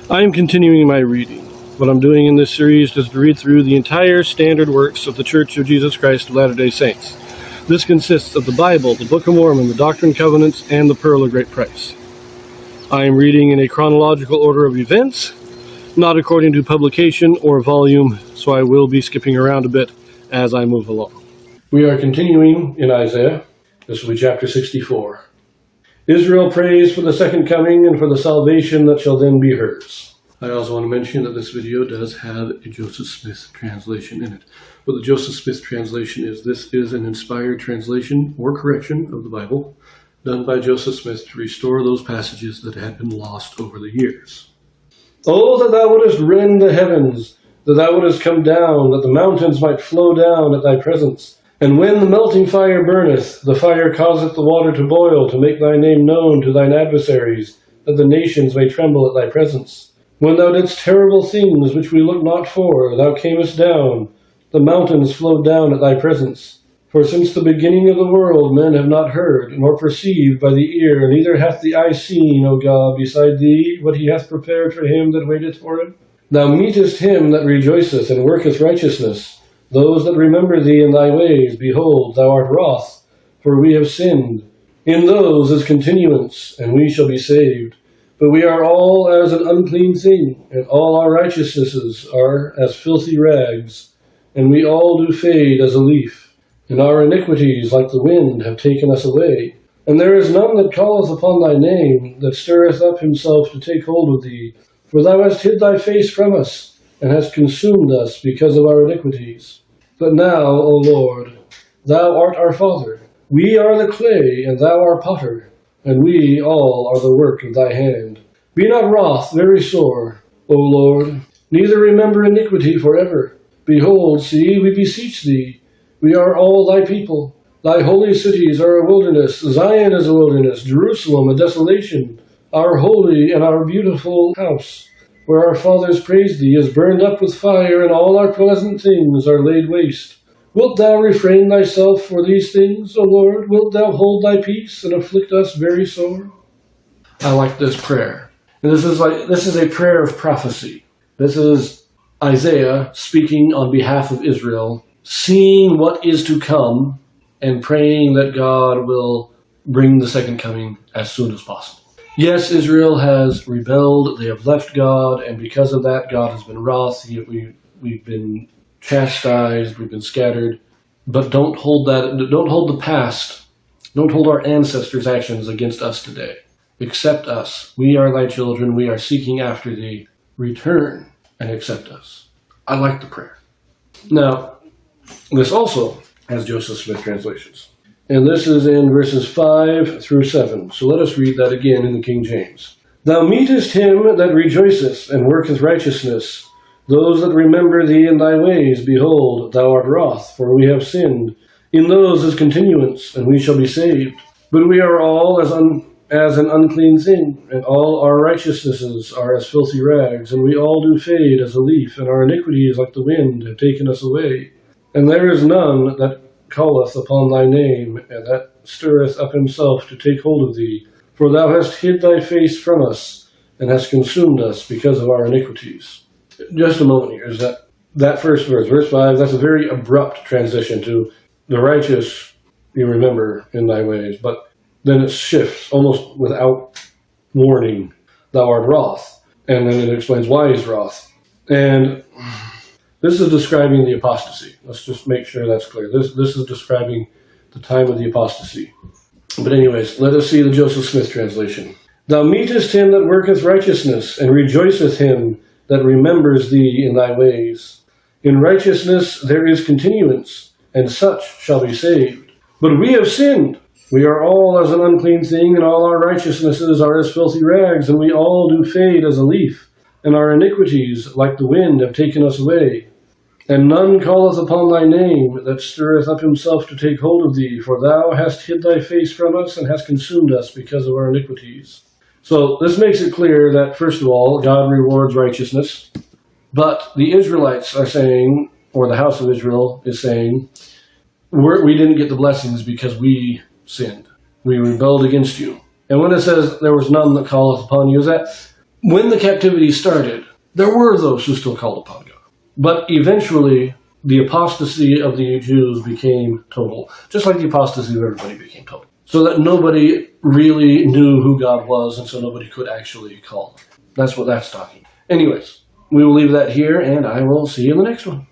I am continuing my reading. What I'm doing in this series is to read through the entire standard works of the Church of Jesus Christ of Latter-day Saints. This consists of the Bible, the Book of Mormon, the Doctrine and Covenants, and the Pearl of Great Price. I am reading in a chronological order of events, not according to publication or volume, so I will be skipping around a bit as I move along. We are continuing in Isaiah. This will be chapter 64. Israel prays for the second coming and for the salvation that shall then be hers. I also want to mention that this video does have a Joseph Smith translation in it. What the Joseph Smith translation is, this is an inspired translation or correction of the Bible done by Joseph Smith to restore those passages that had been lost over the years. Oh, that thou wouldest rend the heavens, that thou wouldest come down, that the mountains might flow down at thy presence. And when the melting fire burneth, the fire causeth the water to boil, to make thy name known to thine adversaries, that the nations may tremble at thy presence. When thou didst terrible things which we looked not for, thou camest down, the mountains flowed down at thy presence. For since the beginning of the world men have not heard, nor perceived by the ear, neither hath the eye seen, O God, beside thee, what he hath prepared for him that waiteth for him. Thou meetest him that rejoiceth and worketh righteousness, those that remember thee in thy ways. Behold, thou art wroth, for we have sinned. In those is continuance, and we shall be saved. But we are all as an unclean thing, and all our righteousnesses are as filthy rags, and we all do fade as a leaf. And our iniquities, like the wind, have taken us away. And there is none that calleth upon thy name, that stirreth up himself to take hold of thee. For thou hast hid thy face from us, and hast consumed us because of our iniquities. But now, O Lord, thou art our Father. We are the clay, and thou art potter, and we all are the work of thy hand. Be not wroth very sore, O Lord, neither remember iniquity forever. Behold, see, we beseech thee, we are all thy people. Thy holy cities are a wilderness, Zion is a wilderness, Jerusalem a desolation, our holy and our beautiful house, where our fathers praised thee, is burned up with fire, and all our pleasant things are laid waste. Wilt thou refrain thyself for these things, O Lord? Wilt thou hold thy peace and afflict us very sore? I like this prayer. And this is a prayer of prophecy. This is Isaiah speaking on behalf of Israel, seeing what is to come and praying that God will bring the second coming as soon as possible. Yes, Israel has rebelled, they have left God, and because of that, God has been wroth. We've been chastised, we've been scattered. But don't hold the past, don't hold our ancestors' actions against us today. Accept us. We are thy children, we are seeking after thee. Return and accept us. I like the prayer. Now, this also has Joseph Smith translations. And this is in verses 5 through 7. So let us read that again in the King James. Thou meetest him that rejoiceth and worketh righteousness, those that remember thee in thy ways. Behold, thou art wroth, for we have sinned. In those is continuance, and we shall be saved. But we are all as an unclean thing, and all our righteousnesses are as filthy rags, and we all do fade as a leaf, and our iniquities like the wind have taken us away. And there is none that calleth upon thy name, and that stirreth up himself to take hold of thee. For thou hast hid thy face from us, and hast consumed us because of our iniquities. Just a moment here, is that first verse, verse 5, that's a very abrupt transition to the righteous you remember in thy ways, but then it shifts almost without warning. Thou art wroth, and then it explains why he's wroth. And this is describing the apostasy. Let's just make sure that's clear. This is describing the time of the apostasy. But anyways, let us see the Joseph Smith translation. Thou meetest him that worketh righteousness, and rejoiceth him that remembers thee in thy ways. In righteousness there is continuance, and such shall be saved. But we have sinned. We are all as an unclean thing, and all our righteousnesses are as filthy rags, and we all do fade as a leaf. And our iniquities, like the wind, have taken us away. And none calleth upon thy name, that stirreth up himself to take hold of thee. For thou hast hid thy face from us, and hast consumed us because of our iniquities. So this makes it clear that, first of all, God rewards righteousness. But the Israelites are saying, or the house of Israel is saying, we didn't get the blessings because we sinned. We rebelled against you. And when it says there was none that calleth upon you, is that When the captivity started, there were those who still called upon God. But eventually, the apostasy of the Jews became total, just like the apostasy of everybody became total. So that nobody really knew who God was, and so nobody could actually call him. That's what that's talking. Anyways, we will leave that here, and I will see you in the next one.